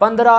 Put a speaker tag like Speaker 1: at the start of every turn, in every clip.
Speaker 1: 15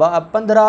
Speaker 1: 15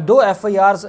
Speaker 1: 2 FIRs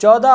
Speaker 1: 14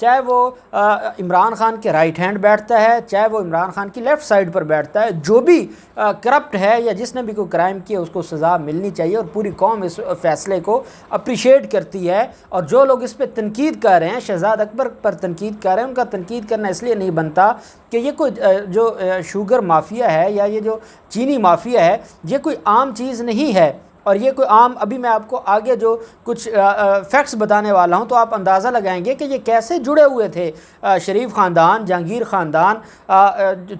Speaker 1: چاہے وہ عمران خان کے رائٹ ہینڈ بیٹھتا ہے، چاہے وہ عمران خان کی لیفٹ سائڈ پر بیٹھتا ہے، جو بھی کرپٹ ہے یا جس نے بھی کوئی کرائم کیا اس کو سزا ملنی چاہیے، اور پوری قوم اس فیصلے کو اپریشیٹ کرتی ہے۔ اور جو لوگ اس پہ تنقید کر رہے ہیں، شہزاد اکبر پر تنقید کر رہے ہیں، ان کا تنقید کرنا اس لیے نہیں بنتا کہ یہ کوئی جو شوگر مافیا ہے یا یہ جو چینی مافیا ہے، یہ کوئی عام چیز نہیں ہے، اور یہ کوئی عام، ابھی میں آپ کو آگے جو کچھ فیکٹس بتانے والا ہوں تو آپ اندازہ لگائیں گے کہ یہ کیسے جڑے ہوئے تھے۔ شریف خاندان، جہانگیر خاندان،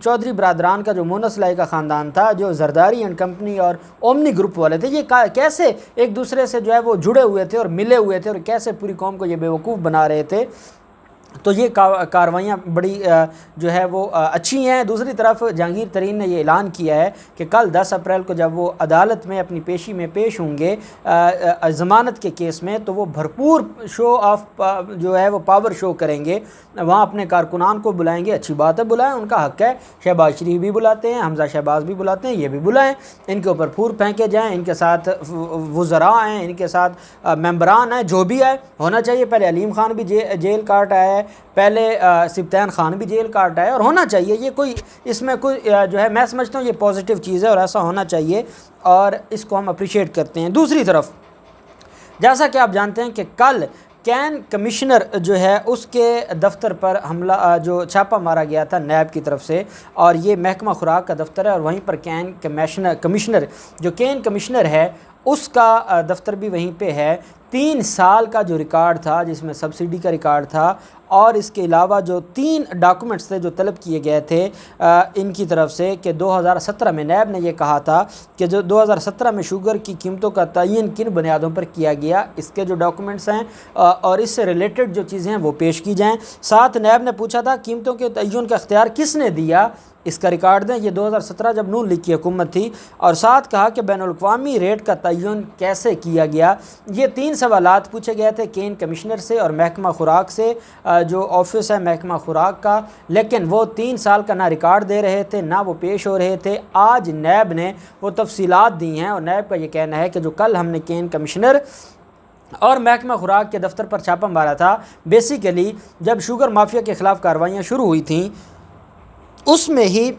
Speaker 1: چودھری برادران کا جو مونس لائی کا خاندان تھا، جو زرداری اینڈ کمپنی اور اومنی گروپ والے تھے، یہ کیسے ایک دوسرے سے جو ہے وہ جڑے ہوئے تھے اور ملے ہوئے تھے، اور کیسے پوری قوم کو یہ بیوقوف بنا رہے تھے۔ تو یہ کارروائیاں بڑی جو ہے وہ اچھی ہیں۔ دوسری طرف جہانگیر ترین نے یہ اعلان کیا ہے کہ کل 10 اپریل کو جب وہ عدالت میں اپنی پیشی میں پیش ہوں گے ضمانت کے کیس میں، تو وہ بھرپور شو آف جو ہے وہ پاور شو کریں گے، وہاں اپنے کارکنان کو بلائیں گے۔ اچھی بات ہے، بلائیں، ان کا حق ہے۔ شہباز شریف بھی بلاتے ہیں، حمزہ شہباز بھی بلاتے ہیں، یہ بھی بلائیں، ان کے اوپر پھور پھینکے جائیں، ان کے ساتھ وزراء ہیں، ان کے ساتھ ممبران ہیں، جو بھی ہے ہونا چاہیے۔ پہلے علیم خان بھی جیل کاٹ آیا ہے، پہلے سبطین خان بھی جیل کاٹ آئے، اور ہونا چاہیے۔ یہ کوئی اس میں کوئی جو ہے، میں سمجھتا ہوں یہ پازیٹیو چیز ہے اور ایسا ہونا چاہیے، اور اس کو ہم اپریشیٹ کرتے ہیں۔ دوسری طرف جیسا کہ آپ جانتے ہیں کہ کل کین کمشنر جو ہے اس کے دفتر پر حملہ جو چھاپہ مارا گیا تھا نیب کی طرف سے، اور یہ محکمہ خوراک کا دفتر ہے، اور وہیں پر کین کمشنر جو کین کمشنر ہے اس کا دفتر بھی وہیں پہ ہے۔ 3 سال کا جو ریکارڈ تھا، جس میں سبسڈی کا ریکارڈ تھا، اور اس کے علاوہ جو 3 ڈاکومنٹس تھے جو طلب کیے گئے تھے ان کی طرف سے، کہ 2017 میں نیب نے یہ کہا تھا کہ جو 2017 میں شوگر کی قیمتوں کا تعین کن بنیادوں پر کیا گیا، اس کے جو ڈاکومنٹس ہیں اور اس سے ریلیٹڈ جو چیزیں ہیں وہ پیش کی جائیں۔ ساتھ نیب نے پوچھا تھا قیمتوں کے تعین کا اختیار کس نے دیا، اس کا ریکارڈ دیں۔ یہ 2017 جب نون لیگ کی حکومت تھی، اور ساتھ کہا کہ بین الاقوامی ریٹ کا تعین کیسے کیا گیا۔ یہ 3 سوالات پوچھے گئے تھے کین کمشنر سے اور محکمہ خوراک سے، جو آفس ہے محکمہ خوراک کا، لیکن وہ 3 سال کا نہ ریکارڈ دے رہے تھے، نہ وہ پیش ہو رہے تھے۔ آج نیب نے وہ تفصیلات دی ہیں، اور نیب کا یہ کہنا ہے کہ جو کل ہم نے کین کمشنر اور محکمہ خوراک کے دفتر پر چھاپہ مارا تھا، بیسیکلی جب شوگر مافیا کے خلاف کارروائیاں شروع ہوئی تھیں، اس میں ہی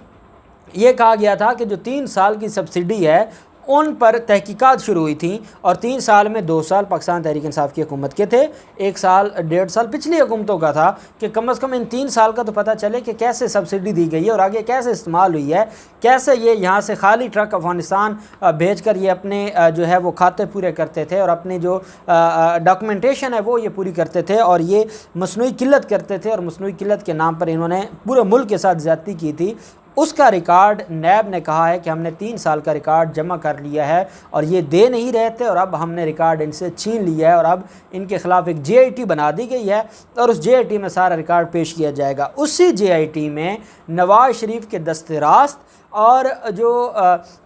Speaker 1: یہ کہا گیا تھا کہ جو 3 سال کی سبسڈی ہے ان پر تحقیقات شروع ہوئی تھیں، اور 3 سال میں 2 سال پاکستان تحریک انصاف کی حکومت کے تھے، 1 سال 1.5 سال پچھلی حکومتوں کا تھا، کہ کم از کم ان 3 سال کا تو پتہ چلے کہ کیسے سبسڈی دی گئی ہے اور آگے کیسے استعمال ہوئی ہے، کیسے یہ یہاں سے خالی ٹرک افغانستان بھیج کر یہ اپنے جو ہے وہ کھاتے پورے کرتے تھے، اور اپنی جو ڈاکومنٹیشن ہے وہ یہ پوری کرتے تھے، اور یہ مصنوعی قلت کرتے تھے، اور مصنوعی قلت کے نام پر انہوں نے پورے ملک کے ساتھ زیادتی کی تھی۔ اس کا ریکارڈ نیب نے کہا ہے کہ ہم نے 3 سال کا ریکارڈ جمع کر لیا ہے، اور یہ دے نہیں رہے تھے، اور اب ہم نے ریکارڈ ان سے چھین لیا ہے، اور اب ان کے خلاف ایک جے آئی ٹی بنا دی گئی ہے، اور اس جے آئی ٹی میں سارا ریکارڈ پیش کیا جائے گا۔ اسی جے آئی ٹی میں نواز شریف کے دست راست اور جو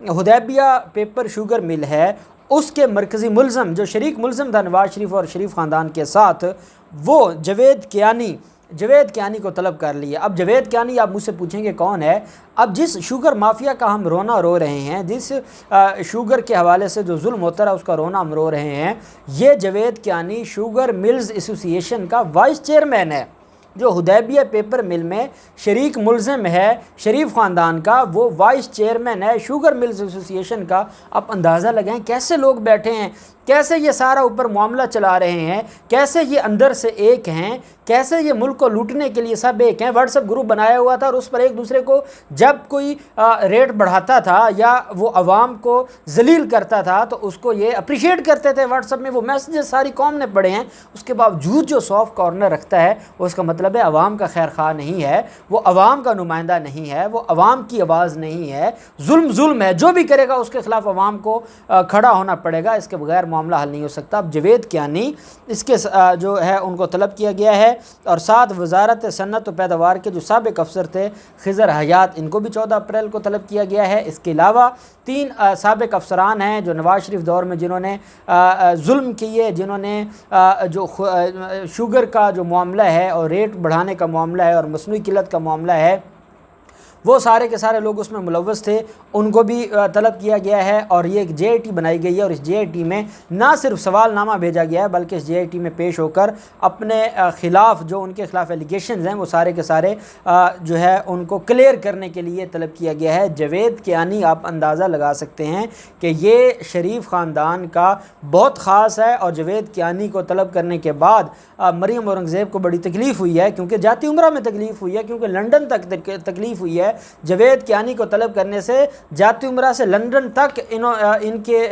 Speaker 1: حدیبیہ پیپر شوگر مل ہے اس کے مرکزی ملزم، جو شریک ملزم تھا نواز شریف اور شریف خاندان کے ساتھ، وہ جاوید کیانی کو طلب کر لیا۔ اب جاوید کیانی آپ مجھ سے پوچھیں گے کون ہے؟ اب جس شوگر مافیا کا ہم رونا رو رہے ہیں، جس شوگر کے حوالے سے جو ظلم ہوتا رہا اس کا رونا ہم رو رہے ہیں، یہ جاوید کیانی شوگر ملز ایسوسی ایشن کا وائس چیئرمین ہے، جو حدیبیہ پیپر مل میں شریک ملزم ہے شریف خاندان کا، وہ وائس چیئرمین ہے شوگر ملز ایسوسی ایشن کا۔ آپ اندازہ لگائیں کیسے لوگ بیٹھے ہیں، کیسے یہ سارا اوپر معاملہ چلا رہے ہیں، کیسے یہ اندر سے ایک ہیں، کیسے یہ ملک کو لوٹنے کے لیے سب ایک ہیں۔ واٹس ایپ گروپ بنایا ہوا تھا، اور اس پر ایک دوسرے کو جب کوئی ریٹ بڑھاتا تھا یا وہ عوام کو ذلیل کرتا تھا تو اس کو یہ اپریشیٹ کرتے تھے۔ واٹس ایپ میں وہ میسیجز ساری قوم نے پڑھے ہیں، اس کے باوجود جو سافٹ کارنر رکھتا ہے وہ اس کا مطلب ہے عوام کا خیر خواہ نہیں ہے، وہ عوام کا نمائندہ نہیں ہے، وہ عوام کی آواز نہیں ہے۔ ظلم ہے، جو بھی کرے گا اس کے خلاف عوام کو کھڑا ہونا پڑے گا، اس کے بغیر معاملہ حل نہیں ہو سکتا۔ اب جاوید کیانی اس کے جو ہے ان کو طلب کیا گیا ہے، اور ساتھ وزارت صنعت و پیداوار کے جو سابق افسر تھے خضر حیات، ان کو بھی 14 اپریل کو طلب کیا گیا ہے۔ اس کے علاوہ 3 سابق افسران ہیں جو نواز شریف دور میں جنہوں نے ظلم کیے، جنہوں نے جو شوگر کا جو معاملہ ہے اور ریٹ بڑھانے کا معاملہ ہے اور مصنوعی قلت کا معاملہ ہے وہ سارے کے سارے لوگ اس میں ملوث تھے، ان کو بھی طلب کیا گیا ہے، اور یہ ایک JIT بنائی گئی ہے، اور اس JIT میں نہ صرف سوال نامہ بھیجا گیا ہے بلکہ اس JIT میں پیش ہو کر اپنے خلاف جو ان کے خلاف ایلیگیشنز ہیں وہ سارے کے سارے جو ہے ان کو کلیئر کرنے کے لیے طلب کیا گیا ہے۔ جاوید کیانی آپ اندازہ لگا سکتے ہیں کہ یہ شریف خاندان کا بہت خاص ہے، اور جاوید کیانی کو طلب کرنے کے بعد مریم اورنگزیب کو بڑی تکلیف ہوئی ہے، کیونکہ جاتی عمرہ میں تکلیف ہوئی ہے، کیونکہ لندن تک تکلیف ہوئی ہے۔ جاوید کیانی کو طلب کرنے سے جاتی عمرہ سے لندن تک ان کے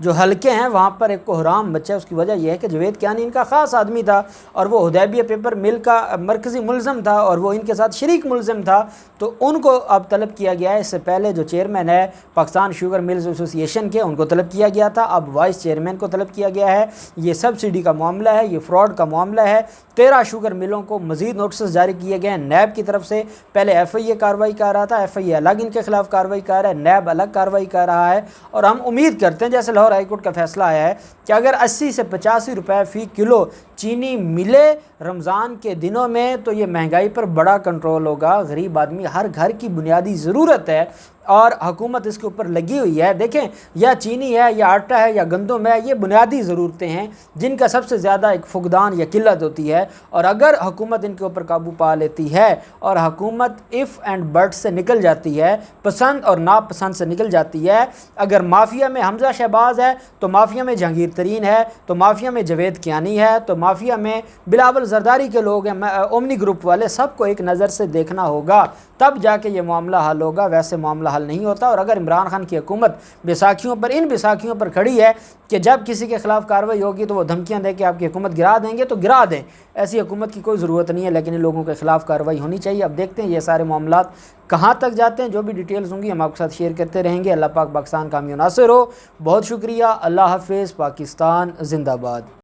Speaker 1: جو حلقے ہیں وہاں پر ایک کوہرام بچا ہے۔ اس کی وجہ یہ ہے کہ جاوید کیانی ان کا خاص آدمی تھا، اور وہ حدیبیہ پیپر مل کا مرکزی ملزم تھا، اور وہ ان کے ساتھ شریک ملزم تھا، تو ان کو اب طلب کیا گیا ہے۔ اس سے پہلے جو چیئرمین ہے پاکستان شوگر ملز ایسوسی ایشن کے، ان کو طلب کیا گیا تھا، اب وائس چیئرمین کو طلب کیا گیا ہے۔ یہ سبسڈی کا معاملہ ہے، یہ فراڈ کا معاملہ ہے۔ 13 شوگر ملوں کو مزید نوٹسز جاری کیے گئے ہیں نیب کی طرف سے۔ پہلے FIA کارروائی کر رہا تھا، FIA الگ ان کے خلاف کارروائی کر رہا ہے، نیب الگ کارروائی کر رہا ہے، اور ہم امید کرتے ہیں جیسے لاہور ہائی کورٹ کا فیصلہ آیا ہے کہ اگر 80 سے 85 روپے فی کلو چینی ملے رمضان کے دنوں میں تو یہ مہنگائی پر بڑا کنٹرول ہوگا۔ غریب آدمی ہر گھر کی بنیادی ضرورت ہے، اور حکومت اس کے اوپر لگی ہوئی ہے۔ دیکھیں، یا چینی ہے، یا آٹا ہے، یا گندم ہے، یہ بنیادی ضرورتیں ہیں جن کا سب سے زیادہ ایک فقدان یا قلت ہوتی ہے، اور اگر حکومت ان کے اوپر قابو پا لیتی ہے، اور حکومت اف اینڈ بٹ سے نکل جاتی ہے، پسند اور ناپسند سے نکل جاتی ہے، اگر مافیا میں حمزہ شہباز ہے تو مافیا میں جہانگیر ترین ہے، تو مافیا میں جاوید کیانی ہے، تو مافیا میں بلاول زرداری کے لوگ ہیں، اومنی گروپ والے، سب کو ایک نظر سے دیکھنا ہوگا، تب جا کے یہ معاملہ حل ہوگا، ویسے معاملہ حل نہیں ہوتا۔ اور اگر عمران خان کی حکومت ان بیساکھیوں پر کھڑی ہے کہ جب کسی کے خلاف کارروائی ہوگی تو وہ دھمکیاں دے کے آپ کی حکومت گرا دیں گے، تو گرا دیں، ایسی حکومت کی کوئی ضرورت نہیں ہے، لیکن ان لوگوں کے خلاف کارروائی ہونی چاہیے۔ اب دیکھتے ہیں یہ سارے معاملات کہاں تک جاتے ہیں، جو بھی ڈیٹیلز ہوں گی ہم آپ کے ساتھ شیئر کرتے رہیں گے۔ اللہ پاک پاکستان کا حامی و ناصر ہو۔ بہت شکریہ، اللہ حافظ، پاکستان زندہ باد۔